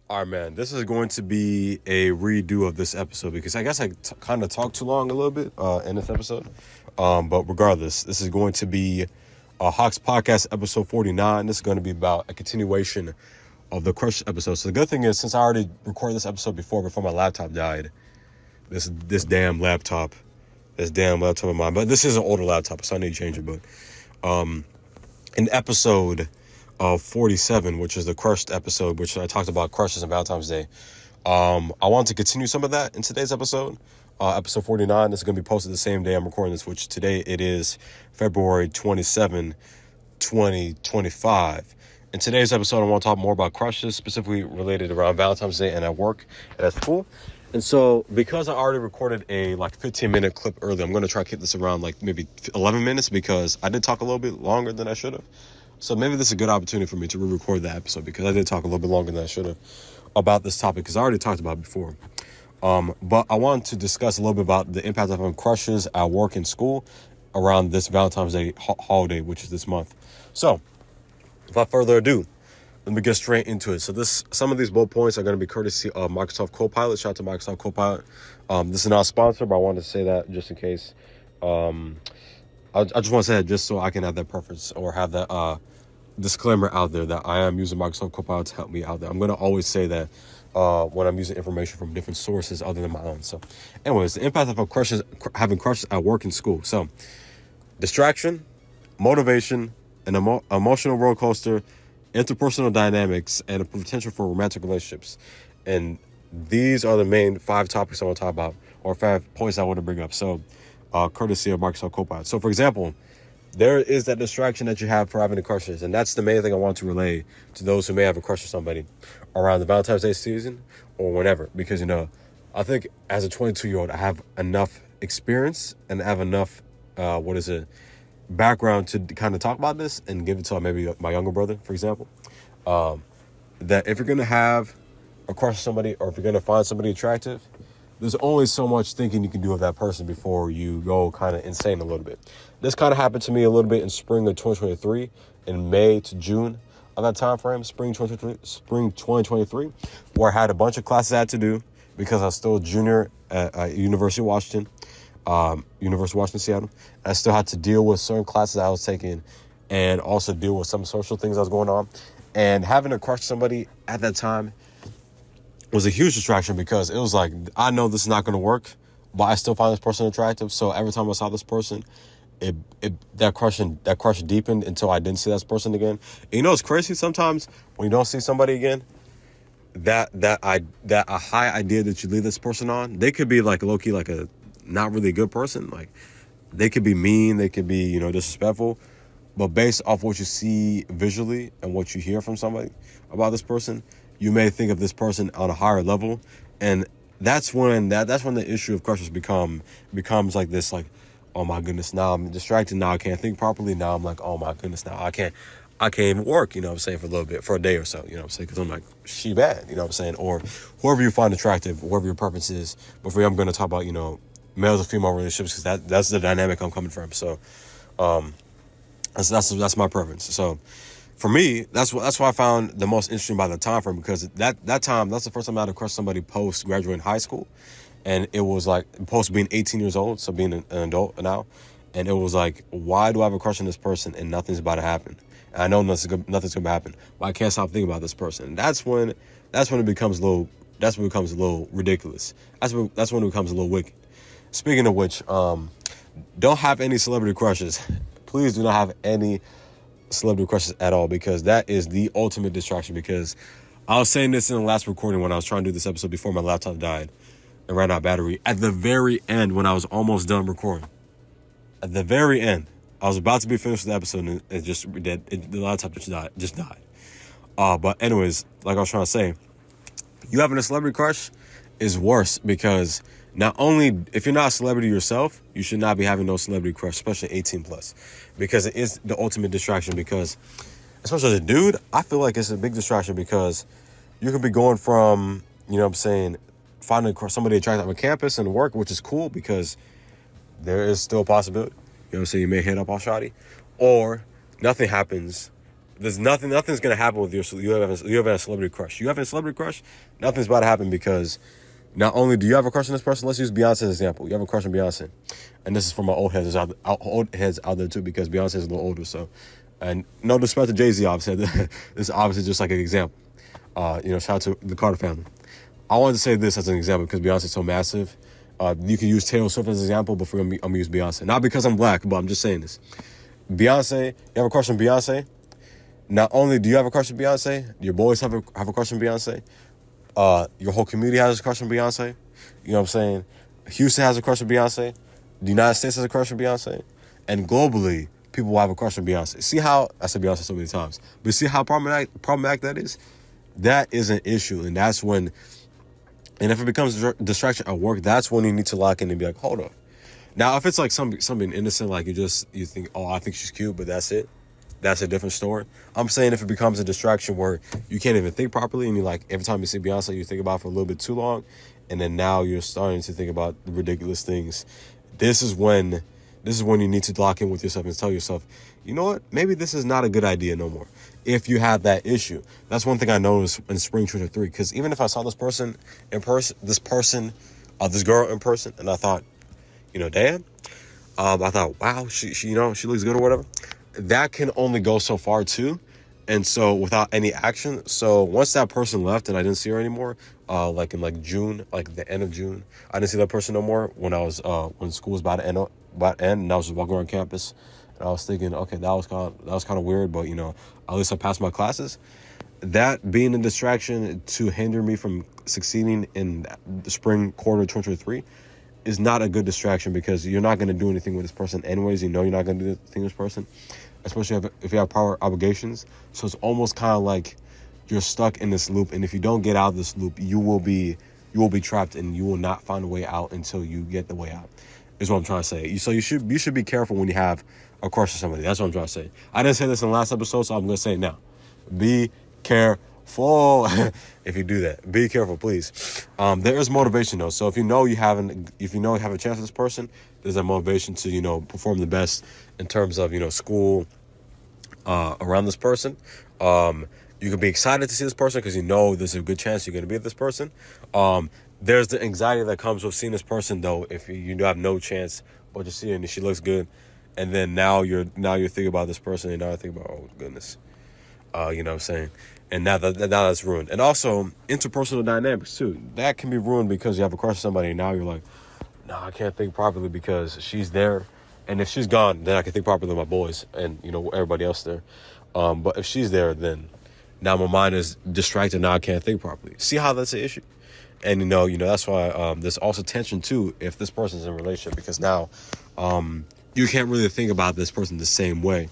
All right, man. This is going to be a redo of this episode because I guess I kind of talked too long a little bit in this episode. But regardless, this is going to be Hawks Podcast episode 49. This is going to be about a continuation of the Crush episode. So the good thing is, since I already recorded this episode before my laptop died, this damn laptop of mine. But this is an older laptop, so I need to change it. But in episode of 47, which is the crushed episode, which I talked about crushes and Valentine's Day. I want to continue some of that in today's episode. Episode 49 is going to be posted the same day I'm recording this, which today it is February 27, 2025. In today's episode, I want to talk more about crushes, specifically related around Valentine's Day and at work and at school. And so, because I already recorded a 15-minute clip earlier, I'm going to try to keep this around maybe 11 minutes because I did talk a little bit longer than I should have. So maybe this is a good opportunity for me to re-record that episode because I did talk a little bit longer than I should have about this topic because I already talked about it before. But I want to discuss a little bit about the impact of having crushes at work and school around this Valentine's Day holiday, which is this month. So, without further ado, let me get straight into it. So some of these bullet points are going to be courtesy of Microsoft Copilot. Shout out to Microsoft Copilot. This is not a sponsor, but I wanted to say that just in case. I just want to say that just so I can have that preference or have that disclaimer out there that I am using Microsoft Copilot to help me out there. I'm going to always say that when I'm using information from different sources other than my own. So anyways, the impact of having crushes at work and school. So distraction, motivation, an emotional roller coaster, interpersonal dynamics, and a potential for romantic relationships. And these are the main 5 topics I want to talk about, or 5 points I want to bring up. So courtesy of Microsoft Copilot. So for example, there is that distraction that you have for having the crushes. And that's the main thing I want to relay to those who may have a crush on somebody around the Valentine's Day season or whenever. Because, I think as a 22-year-old, I have enough experience and I have enough, background to kind of talk about this and give it to maybe my younger brother, for example. That if you're going to have a crush on somebody or if you're going to find somebody attractive, there's only so much thinking you can do of that person before you go kind of insane a little bit. This kind of happened to me a little bit in spring of 2023, in May to June of that time frame, spring 2023, where I had a bunch of classes I had to do because I was still a junior at University of Washington, Seattle. I still had to deal with certain classes I was taking and also deal with some social things that was going on. And having a crush on somebody at that time was a huge distraction because it was like, I know this is not going to work, but I still find this person attractive. So every time I saw this person, that crush deepened until I didn't see that person again. And it's crazy sometimes when you don't see somebody again, that a high idea that you leave this person on, they could be low key a not really good person. They could be mean, they could be disrespectful, but based off what you see visually and what you hear from somebody about this person, you may think of this person on a higher level. And that's when the issue of crushes becomes like this, oh my goodness, now I'm distracted, now I can't think properly, now I'm like, oh my goodness, now I can't even work, for a little bit, for a day or so, because I'm like, she bad, or whoever you find attractive, whoever your preference is. But for me, I'm going to talk about, males and female relationships, because that's the dynamic I'm coming from. So that's my preference. So for me, that's what I found the most interesting about the time frame, because that's the first time I had to crush somebody post graduating high school. And it was post being 18 years old, so being an adult now. And it was why do I have a crush on this person and nothing's about to happen? And I know nothing's going to happen, but I can't stop thinking about this person. And that's when it becomes a little ridiculous. That's when it becomes a little wicked. Speaking of which, don't have any celebrity crushes. Please do not have any celebrity crushes at all, because that is the ultimate distraction. Because I was saying this in the last recording when I was trying to do this episode before my laptop died and ran out of battery. At the very end, when I was almost done recording, at the very end, I was about to be finished with the episode, and the laptop just died. But anyways, like I was trying to say, you having a celebrity crush is worse, because not only, if you're not a celebrity yourself, you should not be having no celebrity crush, especially 18 plus, because it is the ultimate distraction. Because especially as a dude, I feel like it's a big distraction, because you could be going from, finding somebody attractive on campus and work, which is cool because there is still a possibility. You may hit up all shoddy, or nothing happens There's nothing's gonna happen with you having a celebrity crush. You having a celebrity crush, nothing's about to happen because not only do you have a crush on this person, let's use Beyonce as an example. You have a crush on Beyonce. And this is for my old heads out there too, because Beyonce is a little older, so and no disrespect to Jay-Z, obviously. This is obviously just like an example. Shout out to the Carter family. I wanted to say this as an example because Beyonce is so massive. You can use Taylor Swift as an example, but I'm gonna use Beyonce. Not because I'm black, but I'm just saying this. Beyonce, you have a crush on Beyonce. Not only do you have a crush on Beyonce, your boys have a crush on Beyonce. Your whole community has a crush on Beyonce. You know what I'm saying? Houston has a crush on Beyonce. The United States has a crush on Beyonce. And globally, people will have a crush on Beyonce. See how, I said Beyonce so many times, but see how problematic that is? That is an issue. And that's when, and if it becomes a distraction at work, that's when you need to lock in and be like, hold up. Now, if it's like something innocent, like you think, oh, I think she's cute, but that's it. That's a different story. I'm saying if it becomes a distraction where you can't even think properly, and you like every time you see Beyonce, you think about it for a little bit too long, and then now you're starting to think about the ridiculous things. This is when you need to lock in with yourself and tell yourself, you know what? Maybe this is not a good idea no more. If you have that issue, that's one thing I noticed in Spring 2023. Because even if I saw this person in person, this girl in person, and I thought, damn, I thought, wow, she looks good or whatever. That can only go so far too, and so without any action. So once that person left and I didn't see her anymore, like in June, like the end of June, I didn't see that person no more. When school was about to end, and I was just walking around campus, and I was thinking, okay, that was kind of weird, but at least I passed my classes. That being a distraction to hinder me from succeeding in the spring quarter of 2023 is not a good distraction, because you're not going to do anything with this person anyways. You're not going to do anything with this person, especially if you have prior obligations. So it's almost kind of like you're stuck in this loop, and if you don't get out of this loop, you will be trapped, and you will not find a way out until you get the way out, is what I'm trying to say. So you should be careful when you have a crush on somebody. That's what I'm trying to say. I didn't say this in the last episode, so I'm going to say it now. Be careful. If you do that, be careful, please. There is motivation though. So if you know you have a chance with this person, there's a motivation to perform the best in terms of school around this person. You can be excited to see this person because there's a good chance you're going to be with this person. There's the anxiety that comes with seeing this person though, if you have no chance but to see her and she looks good, and then now you're thinking about this person, and now I think about, oh goodness, you know what I'm saying. And now that's ruined. And also, interpersonal dynamics, too. That can be ruined because you have a crush on somebody, and now you're like, no, I can't think properly because she's there. And if she's gone, then I can think properly with my boys and, everybody else there. But if she's there, then now my mind is distracted. Now I can't think properly. See how that's an issue? And, that's why there's also tension, too, if this person's in a relationship. Because now you can't really think about this person the same way.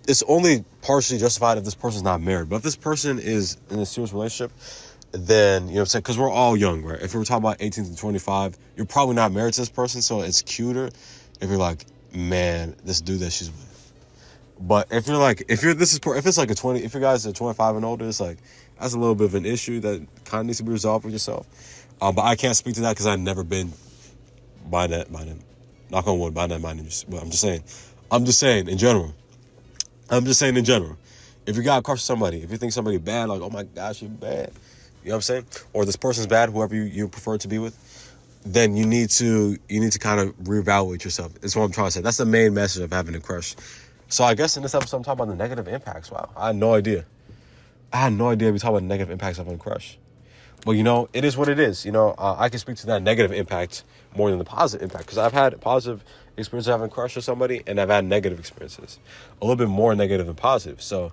It's only partially justified if this person's not married. But if this person is in a serious relationship, then, what I'm saying? Because we're all young, right? If we're talking about 18 to 25, you're probably not married to this person, so it's cuter if you're like, man, this dude that she's with. But if you guys are 25 and older, it's like, that's a little bit of an issue that kind of needs to be resolved with yourself. But I can't speak to that because I've never been by that, knock on wood, by that minded. But I'm just saying in general. If you got a crush on somebody, if you think somebody bad, like, oh my gosh, you're bad, you know what I'm saying? Or this person's bad, whoever you prefer to be with, then you need to kind of reevaluate yourself. That's what I'm trying to say. That's the main message of having a crush. So I guess in this episode, I'm talking about the negative impacts. Wow, I had no idea we talking about the negative impacts of having a crush. Well, it is what it is. I can speak to that negative impact more than the positive impact, because I've had positive experiences having a crush on somebody, and I've had negative experiences, a little bit more negative than positive. So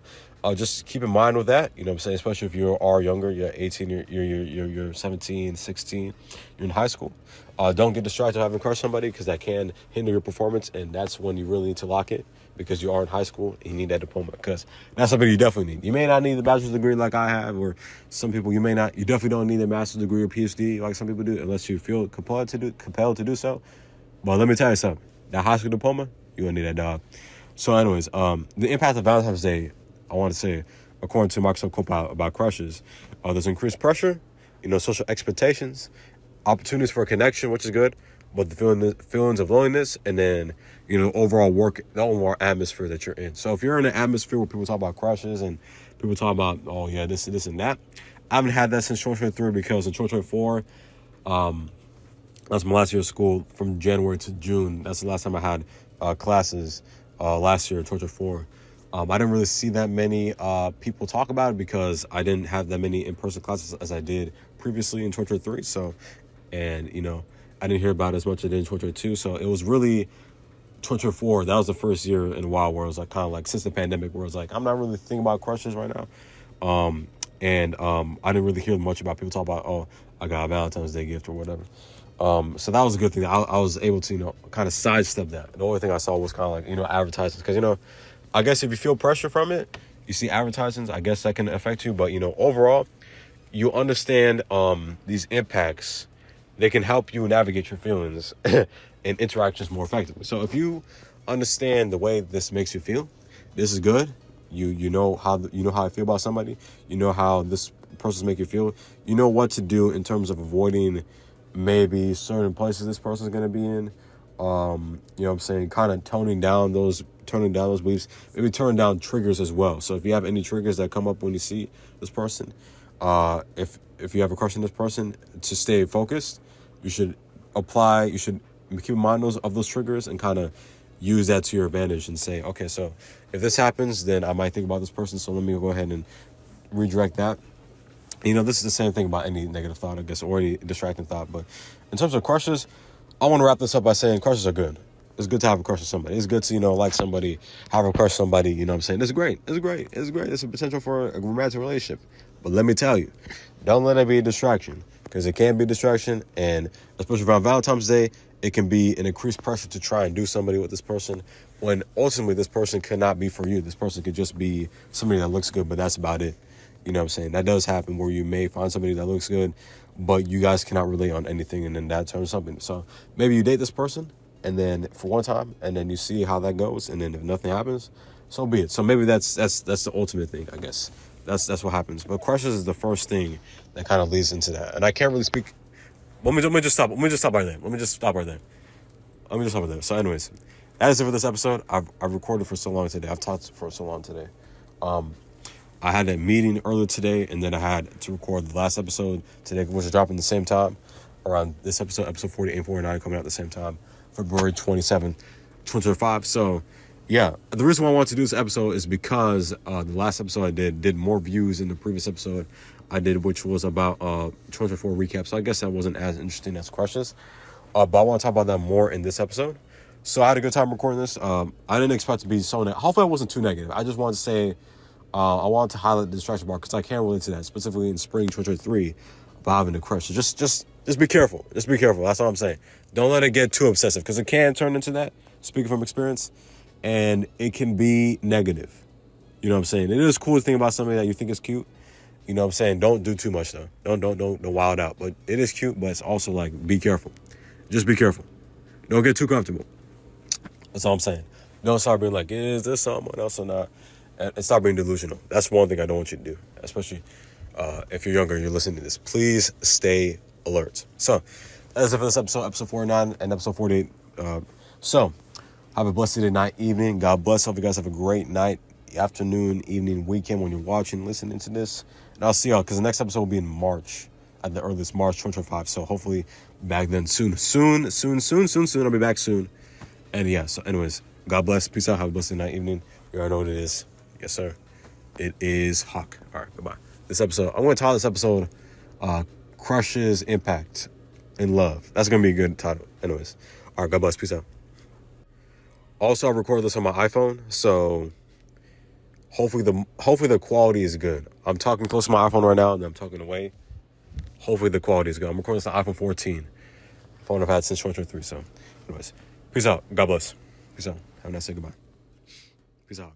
just keep in mind with that. You know what I'm saying? Especially if you are younger, you're 18, you're 17, 16, you're in high school. Don't get distracted having a crush on somebody, because that can hinder your performance, and that's when you really need to lock it, because you are in high school and you need that diploma, because that's something you definitely need. You may not need the bachelor's degree like I have, or some people you definitely don't need a master's degree or PhD like some people do, unless you feel compelled to do so. But let me tell you something. That high school diploma, you're going to need that dog. So anyways, the impact of Valentine's Day, I want to say, according to Microsoft Copilot about crushes, there's increased pressure, social expectations, opportunities for a connection, which is good, but the feelings of loneliness, and then, you know, the overall atmosphere that you're in. So if you're in an atmosphere where people talk about crushes and people talk about, oh yeah, this and that, I haven't had that since 2023, because in 2024, that's my last year of school, from January to June. That's the last time I had classes last year, 2024. I didn't really see that many people talk about it, because I didn't have that many in-person classes as I did previously in 2023. So, and, you know, I didn't hear about it as much as I did in 2022. So it was really 2024. That was the first year in a while where it was like, kind of like, since the pandemic, where it was like, I'm not really thinking about crushes right now. I didn't really hear much about people talk about, oh, I got a Valentine's Day gift or whatever. So that was a good thing. I was able to, you know, kind of sidestep that. The only thing I saw was kind of like, you know, advertisements. Because, you know, I guess if you feel pressure from it, you see advertisements, I guess that can affect you. But, you know, overall, you understand these impacts. They can help you navigate your feelings and interactions more effectively. So if you understand the way this makes you feel, this is good. You know how I feel about somebody. You know how this person's make you feel. You know what to do in terms of avoiding maybe certain places this person's gonna be in. You know what I'm saying? Kind of toning down those beliefs. Maybe turning down triggers as well. So if you have any triggers that come up when you see this person, if you have a crush on this person, to stay focused, you should keep in mind of those triggers and kind of use that to your advantage and say, okay, so if this happens, then I might think about this person. So let me go ahead and redirect that. You know, this is the same thing about any negative thought, I guess, or any distracting thought. But in terms of crushes, I want to wrap this up by saying crushes are good. It's good to have a crush on somebody. It's good to, you know, like somebody, have a crush on somebody, you know what I'm saying? It's great. It's great. It's great. It's a potential for a romantic relationship. But let me tell you, don't let it be a distraction, because it can be a distraction. And especially around Valentine's Day, it can be an increased pressure to try and do somebody with this person, when ultimately this person cannot be for you. This person could just be somebody that looks good, but that's about it. You know what I'm saying? That does happen, where you may find somebody that looks good, but you guys cannot relate on anything, and then that turns something. So maybe you date this person, and then for one time, and then you see how that goes, and then if nothing happens, so be it. So maybe that's the ultimate thing, I guess. That's what happens. But crushes is the first thing that kind of leads into that. And I can't really speak. Let me just stop right there. So anyways, that is it for this episode. I've recorded for so long today. I've talked for so long today. I had a meeting earlier today, and then I had to record the last episode today, which is dropping the same time, around this episode 48 and 49, coming out at the same time, February 27th, 2025. So, yeah, the reason why I wanted to do this episode is because the last episode I did more views than the previous episode I did, which was about 2024 recap. So I guess that wasn't as interesting as crushes, but I want to talk about that more in this episode. So I had a good time recording this. I didn't expect to be so negative. Hopefully I wasn't too negative. I just wanted to say, I wanted to highlight the distraction bar, because I can't relate to that, specifically in spring 2023, about having a crush. So just be careful. Just be careful. That's all I'm saying. Don't let it get too obsessive, because it can turn into that, speaking from experience, and it can be negative. You know what I'm saying? It is cool to think about somebody that you think is cute. You know what I'm saying? Don't do too much, though. Don't wild out. But it is cute, but it's also like, be careful. Just be careful. Don't get too comfortable. That's all I'm saying. Don't start being like, is this someone else or not? And stop being delusional. That's one thing I don't want you to do, especially if you're younger and you're listening to this. Please stay alert. So that's it for this episode 49 and episode 48. So have a blessed day, night, evening. God bless. Hope you guys have a great night, afternoon, evening, weekend when you're watching, listening to this. And I'll see y'all, because the next episode will be in March, at the earliest, March 2025. So hopefully back then soon. I'll be back soon. And yeah, so anyways, God bless. Peace out. Have a blessed night, evening. You already know what it is. Yes, sir. It is Hawk. All right, goodbye. I'm going to title this episode, Crushes, Impact, and Love. That's going to be a good title. Anyways. All right, God bless. Peace out. Also, I recorded this on my iPhone, so hopefully the quality is good. I'm talking close to my iPhone right now, and I'm talking away. Hopefully the quality is good. I'm recording this on iPhone 14. Phone I've had since 2023, so anyways. Peace out. God bless. Peace out. Have a nice day. Goodbye. Peace out.